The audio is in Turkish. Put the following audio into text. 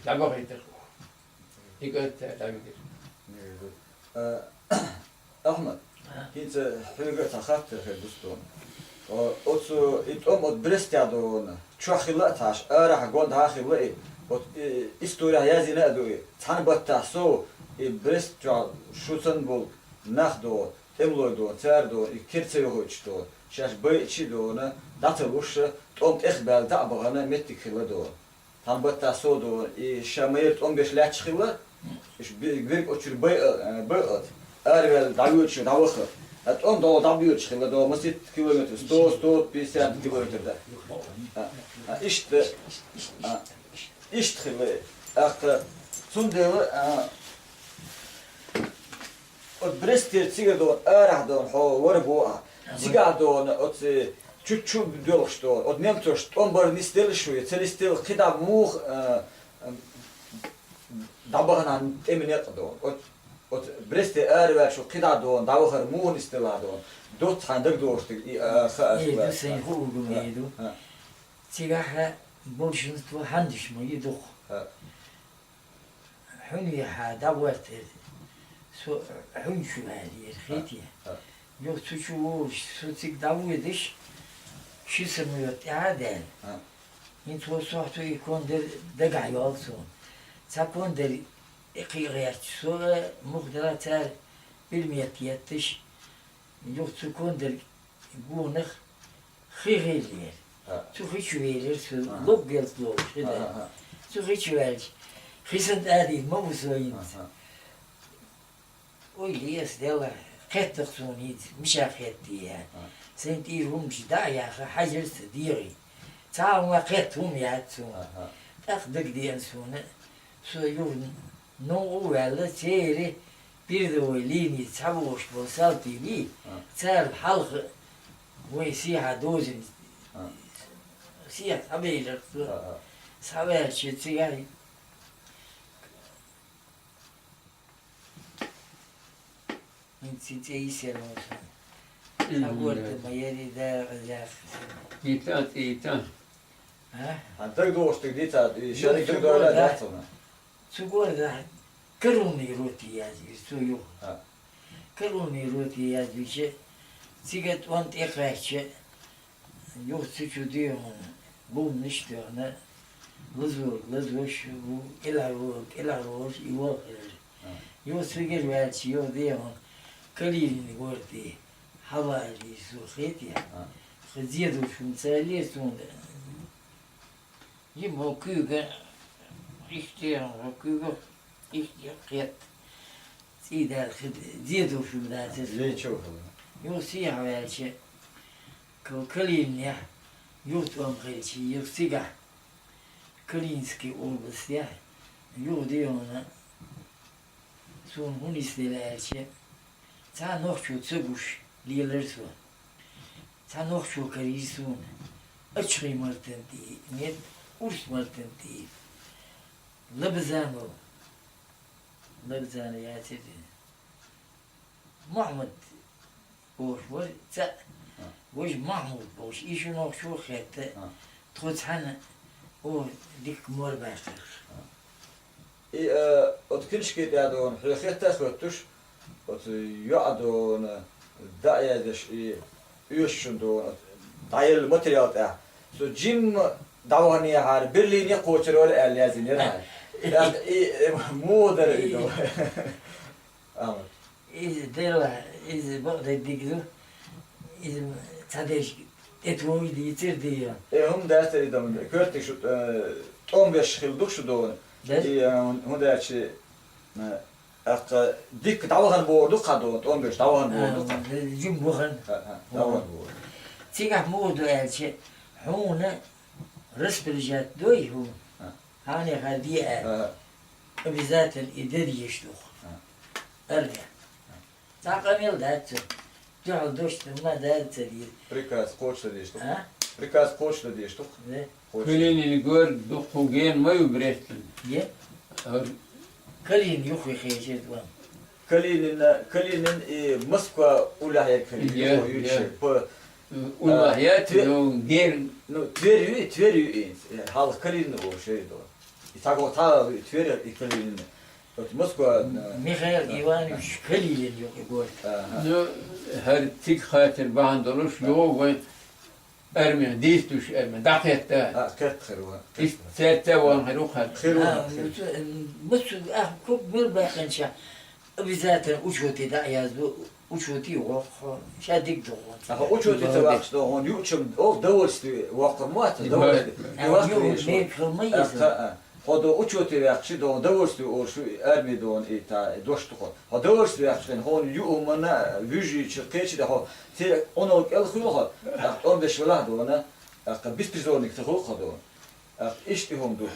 Dabak yeter. İlk öte tabidir. Ahmet, hiç hünger tahattır Hindistan. Otsu itom ot Brest'yadon. Çok hılla taş. Arah gond ha hılla. Ot istoriya yazına adu. Tan batta so Brest şutun bul. Nahdo, emloydo, terdo, kirtseyochdo. Şaş bayçido na datılış tom ehbel da bağına mettik hılla do. Tan batta so do şamayet 15 laç hılla. İş bir oçur bayat. Ervel davulçu davakı. At on da davulçu çıkıyor da masit kilometre 150 kilometrede. İşte çıkıyor. Akta sundevi o Brest'te çıkıyor arahdan ha var bu. Çıkardan o çuçu dölüştü. O nemtoş on bar nistel şuyu. Selistel kida muh dabağından emin etdi. O Brest'te erver şu kidadon, davahar muğun istiladon. Dot handır doğuştuk. İyi, sen hurgum yedi. Sigara bolşunuz tu handiş mı yeduk. Hünü ha davart. So hün şu haliyer khitiye. Yok suçu su sig davıdış. Şismiyot ya del. İnt o sohtu ikon de gayolsun. Sakon der İqiyat sonra muhderatlar bilmeyet yetiş yok tukundur gunih xirilir. Tu hiç verir su lob gelt lob şida. Tu hiç verir. Xisent adi ma bu soyint. Oyliyes dela qettiq sonit mishaqetti ya. Sent ihum jda ya hajers diri. Ta ma qettum ya tu. Taqdik diyen sonu. So yurun no ovvelde seyri bir de o lini çavuş bolsal TV çar halkı ve siyah dozin siyah haberler haber çeçigari İnci ise olsun. Sabırdı mayeri de ya. İtan. Ha? Handır doğuştuk ditat. Şeriklik öyle dersin. Sigurda kırılmıyor roti yazıyor, suyu. Kırılmıyor roti yazıyor ki, sigat want ekrekçe, yok suçu diyor, bunun işte ona, lızvur, bu ilavur, ivo. Yok sigir verçi, yok diyor, kalilini gördü, havali suhit ya, hızıya duşun, saliye sonunda. Yim o kuyuga, İhtiyar, ihtiyar, sider, ziyadı şu dersiz. Ne çok. Yok siyah verçi, kalin ya, yurt omkayçı, yok siga, kalinski olbus ya, yok diyor ona, son hun istelerçi, sen nohçu çıbuş, liyeler son, sen nohçu kariz son, açrı martın değil, net, urs martın değil. لبزانو يا سيدي محمد بوش وش محمود بوش إيشو نوشو خيط تخد حنا و ديك مور باخر Ot kinşki diyadon, hırkiyette kuttuş, ot yuadon, dayadiş, üyüşündon, dayıl materyal da. So jim davaniye har, birliğine koçerol el yazınır har. Muğdur idi o. Ahmet. Dela, bak dedikdu, tadeş etvoyu yitirdi ya. Hum dertleri idamın, körtük şu, 15 yıldık şu doğunu. Hum dertçi, dik davahan boğurduk kadın, 15 davahan boğurduk. Jim buhan. Davahan boğurduk. Sigah muğdu elçi, huna rıspıracak doy hu. Hani hadiye bizat الإداري يشلوخ أرجع تعقميل داتو جعل دوشت ما دات دي Prikaz koçla diyiştik. ها Prikaz koçla diyiştik. ne Kulini gör dokugen mayu brestin. ye kalin yok ya xeyir var Kalinin Moskva ulahya kalin. Ulahiyat no ger No tverju halk kalin o şey do. Так вот, та Тверь Италии. Вот Москва. Mikhail Ivanoviç Kalil'in yok gol. Nu her tik hatır bandoluş yok ve Ermen dis düş Ermen dakette كانت خيروها. istete olan her o hat. خيروها. Musul çok bir bakınca zaten uçuyordu da yazdı uçuyordu yok. Şadik doğru. أخو أوشو تتواقش ده هون يوشم أو دولستي وقت موات دولستي Yok يوقت ne kılmayız. هذا أوشو تتواقش ده هون دولستي أو شو أرمي دون إيتا دوشتكو هذا دولستي يقشن هون يومنا ويجي شقيش ده هو تي أنا الخيوها أم ده شو له دونا بس بيزونك تخوخ دون إيش تهم دو